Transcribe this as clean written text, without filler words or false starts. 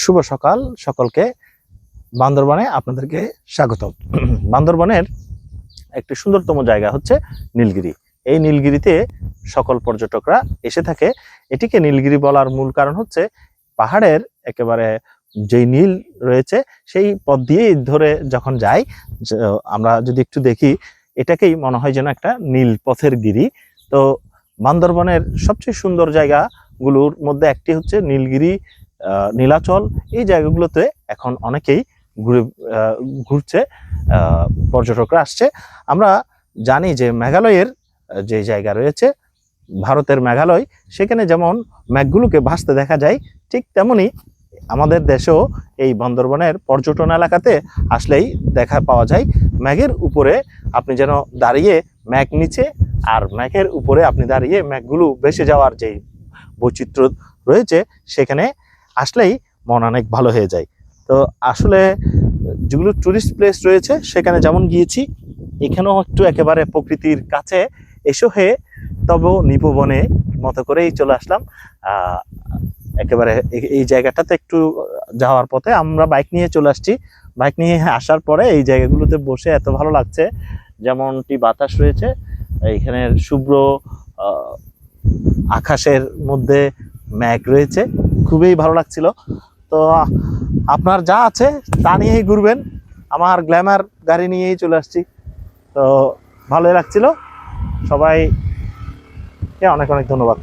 শুভ সকাল সকলকে। বান্দরবনে আপনাদেরকে স্বাগত। বান্দরবনের একটি সুন্দরতম জায়গা হচ্ছে নীলগিরি। এই নীলগিরিতে সকল পর্যটকরা এসে থাকে। এটিকে নীলগিরি বলার মূল কারণ হচ্ছে পাহাড়ের একেবারে যেই নীল রয়েছে সেই পথ দিয়েই ধরে যখন যাই, আমরা যদি একটু দেখি এটাকেই মনে হয় যেন একটা নীল পথের গিরি। তো বান্দরবনের সবচেয়ে সুন্দর জায়গাগুলোর মধ্যে একটি হচ্ছে নীলগিরি, নীলাচল। এই জায়গাগুলোতে এখন অনেকেই ঘুরছে, পর্যটকরা আসছে। আমরা জানি যে মেঘালয়ের যে জায়গা রয়েছে, ভারতের মেঘালয়, সেখানে যেমন মেঘগুলোকে ভাসতে দেখা যায়, ঠিক তেমনি আমাদের দেশেও এই বান্দরবনের পর্যটন এলাকাতে আসলেই দেখা পাওয়া যায় মেঘের উপরে আপনি যেন দাঁড়িয়ে মেঘ নিচে, আর মেঘের উপরে আপনি দাঁড়িয়ে মেঘগুলো ভেসে যাওয়ার যে বৈচিত্র্য রয়েছে, সেখানে আসলেই মন অনেক ভালো হয়ে যায়। তো আসলে যেগুলো টুরিস্ট প্লেস রয়েছে সেখানে যেমন গিয়েছি, এখানেও একটু একেবারে প্রকৃতির কাছে এসে হয়ে তবেও নিপবনে মতো করেই চলে আসলাম। একেবারে এই জায়গাটাতে একটু যাওয়ার পথে আমরা বাইক নিয়ে চলে আসছি। বাইক নিয়ে আসার পরে এই জায়গাগুলোতে বসে এত ভালো লাগছে, যেমনটি বাতাস রয়েছে, এইখানে শুভ্র আকাশের মধ্যে মেঘ রয়েছে, খুবই ভালো লাগছিল। তো আপনার যা আছে তা নিয়েই ঘুরবেন, আমার গ্ল্যামার গাড়ি নিয়েই চলে আসছি। তো ভালোই লাগছিল। সবাইকে অনেক অনেক ধন্যবাদ।